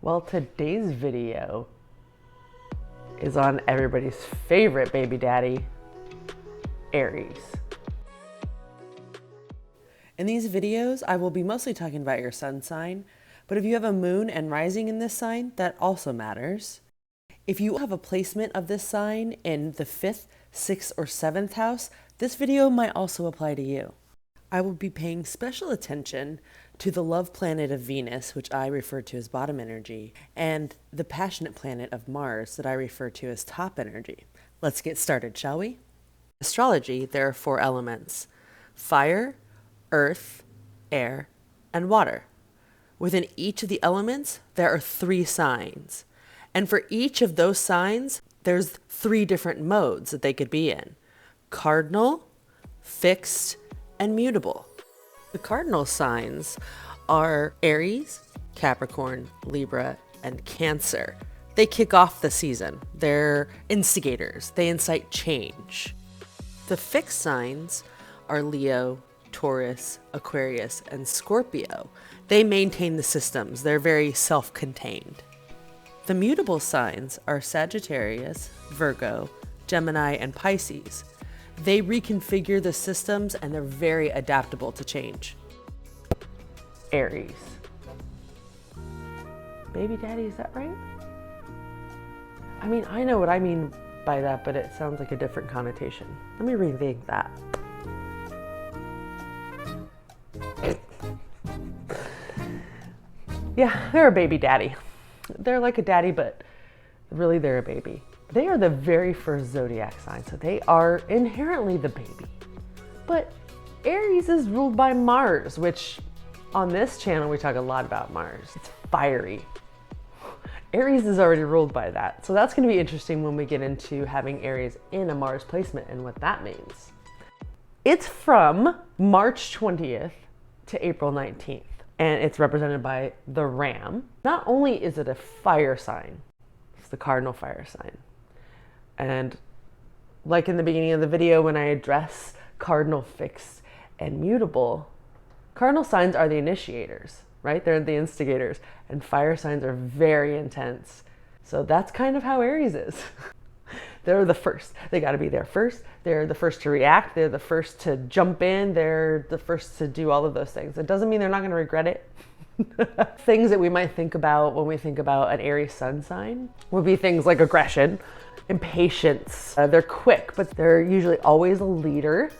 Well, today's video is on everybody's favorite baby daddy, Aries. In these videos, I will be mostly talking about your sun sign, but if you have a moon and rising in this sign, that also matters. If you have a placement of this sign in the 5th, 6th, or 7th house, this video might also apply to you. I will be paying special attention to the love planet of Venus, which I refer to as bottom energy, and the passionate planet of Mars that I refer to as top energy. Let's get started, shall we? In astrology, there are 4 elements: fire, earth, air, and water. Within each of the elements, there are 3 signs. And for each of those signs, there's 3 different modes that they could be in: cardinal, fixed, and mutable. The cardinal signs are Aries, Capricorn, Libra, and Cancer. They kick off the season. They're instigators. They incite change. The fixed signs are Leo, Taurus, Aquarius, and Scorpio. They maintain the systems. They're very self-contained. The mutable signs are Sagittarius, Virgo, Gemini, and Pisces. They reconfigure the systems and they're very adaptable to change. Aries. Baby daddy, is that right? I mean, I know what I mean by that, but it sounds like a different connotation. Let me rethink that. Yeah, they're a baby daddy. They're like a daddy, but really they're a baby. They are the very first zodiac sign, so they are inherently the baby. But Aries is ruled by Mars, which on this channel we talk a lot about Mars. It's fiery. Aries is already ruled by that. So that's going to be interesting when we get into having Aries in a Mars placement and what that means. It's from March 20th to April 19th, and it's represented by the ram. Not only is it a fire sign, it's the cardinal fire sign. And like in the beginning of the video, when I address cardinal, fixed, and mutable, cardinal signs are the initiators, right? They're the instigators, and fire signs are very intense. So that's kind of how Aries is. They're the first. They got to be there first. They're the first to react. They're the first to jump in. They're the first to do all of those things. It doesn't mean they're not going to regret it. Things that we might think about when we think about an Aries sun sign would be things like aggression, impatience. They're quick, but they're usually always a leader.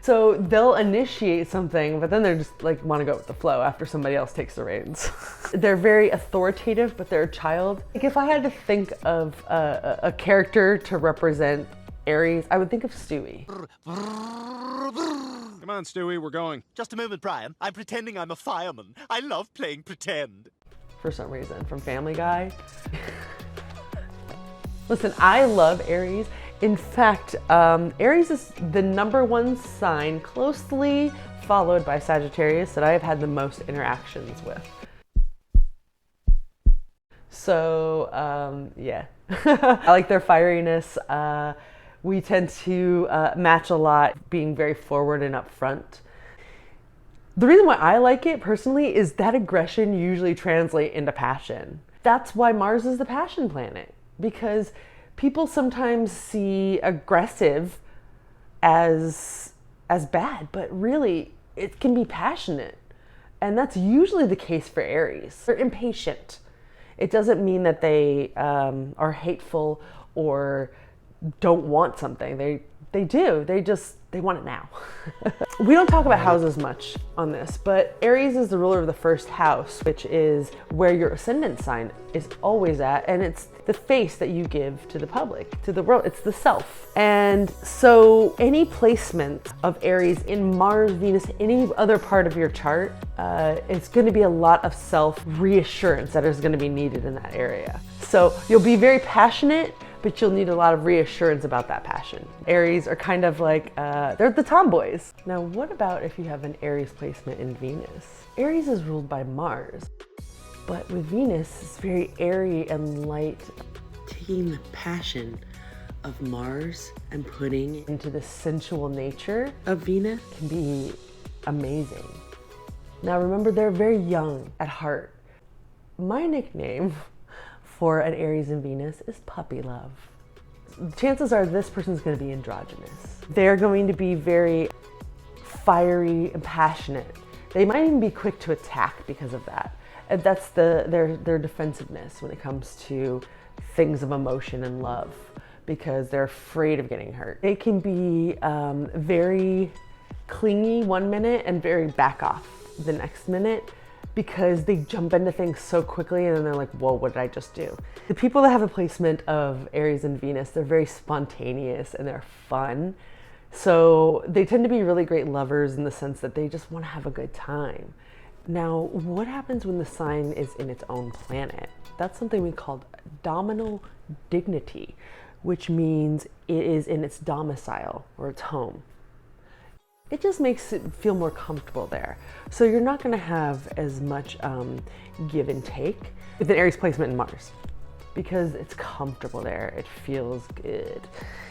So they'll initiate something, but then they're just like want to go with the flow after somebody else takes the reins. They're very authoritative, but they're a child. Like if I had to think of a character to represent Aries, I would think of Stewie. Come on, Stewie, we're going. Just a moment, Brian. I'm pretending I'm a fireman. I love playing pretend. For some reason, from Family Guy. Listen, I love Aries. In fact, Aries is the #1 sign, closely followed by Sagittarius, that I have had the most interactions with. So, yeah. I like their fieriness. We tend to match a lot, being very forward and upfront. The reason why I like it personally is that aggression usually translates into passion. That's why Mars is the passion planet, because people sometimes see aggressive as bad, but really it can be passionate. And that's usually the case for Aries. They're impatient. It doesn't mean that they are hateful or don't want something. They do. They want it now. We don't talk about houses much on this, but Aries is the ruler of the 1st house, which is where your ascendant sign is always at. And it's the face that you give to the public, to the world. It's the self. And so any placement of Aries in Mars, Venus, any other part of your chart, it's going to be a lot of self-reassurance that is going to be needed in that area. So you'll be very passionate, but you'll need a lot of reassurance about that passion. Aries are kind of like, they're the tomboys. Now, what about if you have an Aries placement in Venus? Aries is ruled by Mars, but with Venus, it's very airy and light. Taking the passion of Mars and putting into the sensual nature of Venus can be amazing. Now remember, they're very young at heart. My nickname for an Aries and Venus is puppy love. Chances are this person's going to be androgynous. They're going to be very fiery and passionate. They might even be quick to attack because of that. And that's their defensiveness when it comes to things of emotion and love, because they're afraid of getting hurt. They can be very clingy one minute and very back off the next minute, because they jump into things so quickly and then they're like, whoa, what did I just do? The people that have a placement of Aries and Venus, they're very spontaneous and they're fun. So they tend to be really great lovers in the sense that they just want to have a good time. Now, what happens when the sign is in its own planet? That's something we call dominal dignity, which means it is in its domicile or its home. It just makes it feel more comfortable there. So you're not going to have as much give and take with an Aries placement in Mars, because it's comfortable there. It feels good.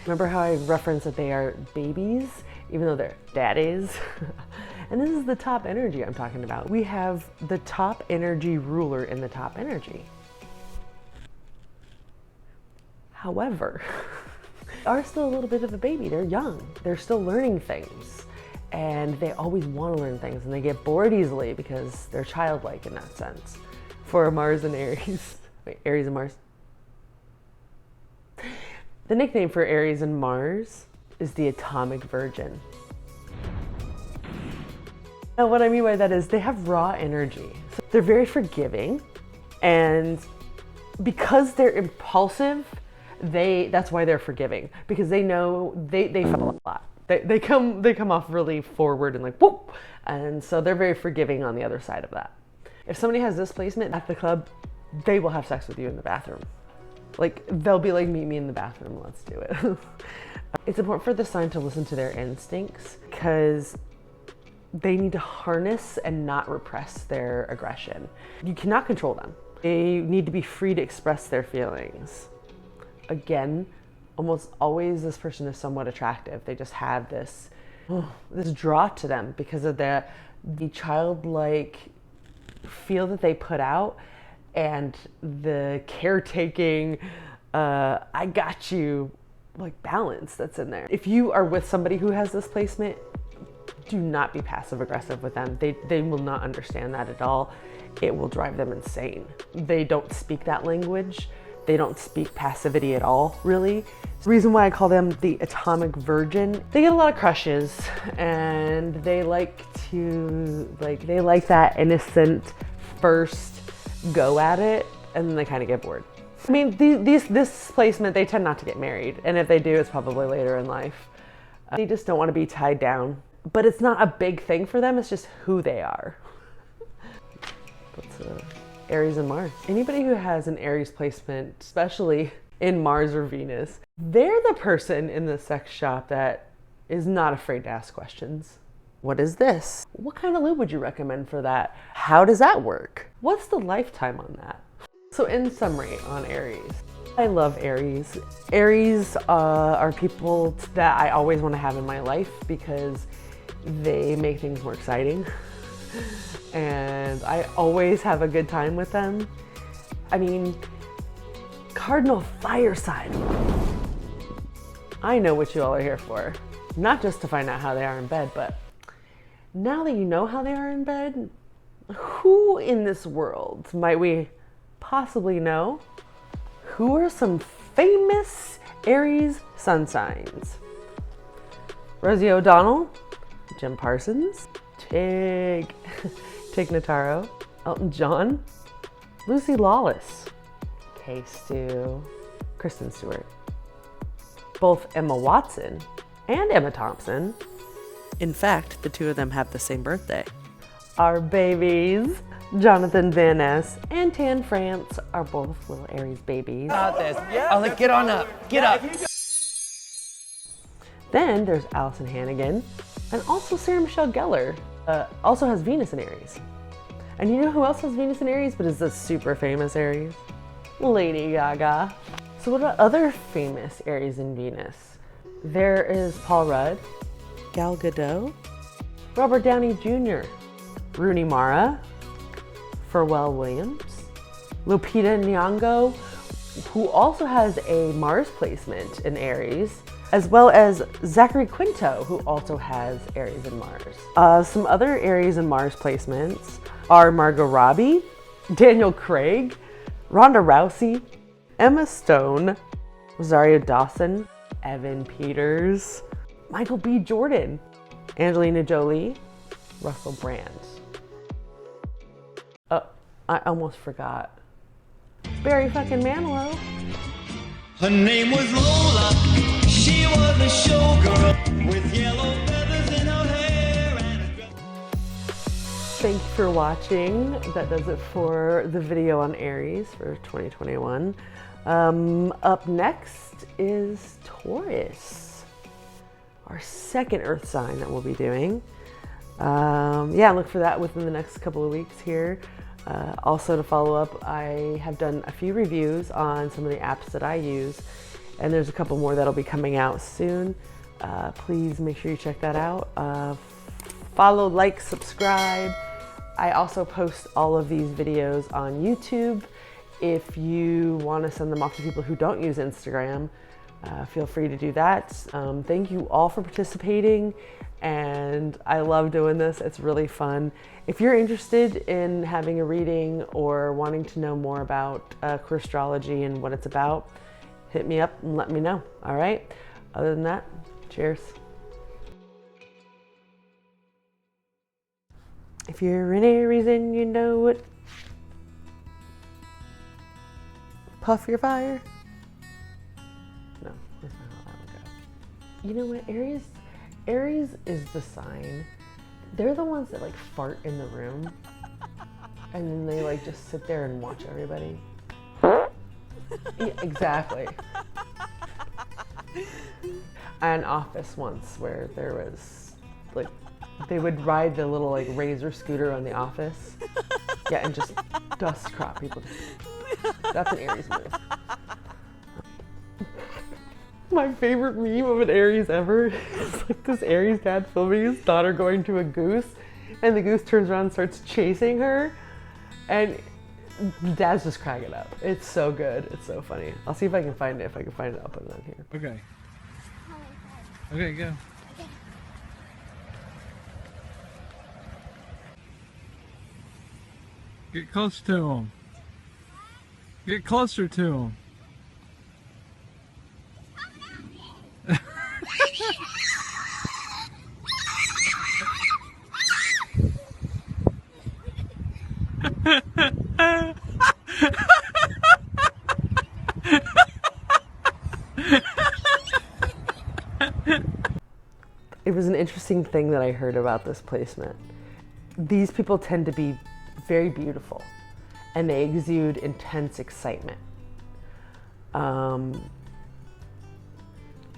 Remember how I referenced that they are babies, even though they're daddies? And this is the top energy I'm talking about. We have the top energy ruler in the top energy. However, they are still a little bit of a baby. They're young. They're still learning things. And they always want to learn things, and they get bored easily because they're childlike in that sense. For Mars and Aries, wait, Aries and Mars. The nickname for Aries and Mars is the atomic virgin. Now, what I mean by that is they have raw energy. So they're very forgiving, and because they're impulsive, that's why they're forgiving, because they know they feel a lot. They come off really forward and like, whoop. And so they're very forgiving on the other side of that. If somebody has this placement at the club, they will have sex with you in the bathroom. Like, they'll be like, meet me in the bathroom, let's do it. It's important for the sign to listen to their instincts, because they need to harness and not repress their aggression. You cannot control them. They need to be free to express their feelings. Again, almost always this person is somewhat attractive. They just have this draw to them because of the childlike feel that they put out, and the caretaking, I got you, like, balance that's in there. If you are with somebody who has this placement, do not be passive aggressive with them. They will not understand that at all. It will drive them insane. They don't speak that language. They don't speak passivity at all, really. The reason why I call them the atomic virgin, they get a lot of crushes, and they like that innocent first go at it, and then they kind of get bored. I mean, this placement, they tend not to get married, and if they do, it's probably later in life. They just don't want to be tied down, but it's not a big thing for them. It's just who they are. That's Aries and Mars. Anybody who has an Aries placement, especially in Mars or Venus, they're the person in the sex shop that is not afraid to ask questions. What is this? What kind of lube would you recommend for that? How does that work? What's the lifetime on that? So in summary on Aries, I love Aries. Aries are people that I always want to have in my life because they make things more exciting. And I always have a good time with them. I mean, Cardinal fire sign. I know what you all are here for. Not just to find out how they are in bed, but now that you know how they are in bed, who in this world might we possibly know? Who are some famous Aries sun signs? Rosie O'Donnell, Jim Parsons, Tig Notaro, Elton John, Lucy Lawless, Kay Stu, Kristen Stewart, both Emma Watson and Emma Thompson. In fact, the two of them have the same birthday. Our babies, Jonathan Van Ness and Tan France, are both little Aries babies. Got this. I was like, get on up. Get up. Then there's Allison Hannigan, and also Sarah Michelle Gellar, also has Venus in Aries. And you know who else has Venus in Aries but is a super famous Aries? Lady Gaga. So what about other famous Aries in Venus? There is Paul Rudd, Gal Gadot, Robert Downey Jr., Rooney Mara, Pharrell Williams, Lupita Nyong'o, who also has a Mars placement in Aries, as well as Zachary Quinto, who also has Aries and Mars. Some other Aries and Mars placements are Margot Robbie, Daniel Craig, Ronda Rousey, Emma Stone, Rosario Dawson, Evan Peters, Michael B. Jordan, Angelina Jolie, Russell Brand. I almost forgot. Barry fucking Manilow. Her name was Lola. She was a showgirl with yellow feathers in her hair and a dress. Thank you for watching. That does it for the video on Aries for 2021. Up next is Taurus, our second earth sign that we'll be doing. Yeah, look for that within the next couple of weeks here. Also, to follow up, I have done a few reviews on some of the apps that I use, and there's a couple more that'll be coming out soon. Please make sure you check that out. Follow, like, subscribe. I also post all of these videos on YouTube. If you want to send them off to people who don't use Instagram, feel free to do that. Thank you all for participating, and I love doing this. It's really fun. If you're interested in having a reading or wanting to know more about Queerstrology and what it's about, hit me up and let me know. All right? Other than that, cheers. If you're an Aries and you know it, puff your fire. No, that's not how that would go. You know what? Aries is the sign. They're the ones that like fart in the room and then they like just sit there and watch everybody. Yeah, exactly. I had an office once where there was like, they would ride the little like razor scooter on the office. Yeah, and just dust crop people. That's an Aries move. My favorite meme of an Aries ever is like this Aries dad filming his daughter going to a goose, and the goose turns around and starts chasing her, and dad's just cracking up. It's so good. It's so funny. I'll see if I can find it. If I can find it, I'll put it on here. Okay. Okay, go. Get close to him. Get closer to him. It was an interesting thing that I heard about this placement. These people tend to be very beautiful and they exude intense excitement.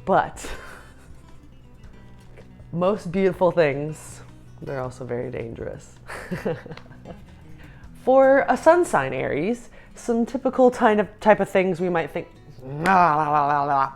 But most beautiful things, they're also very dangerous. For a sun sign Aries, some typical type of things we might think, la, la, la, la, la.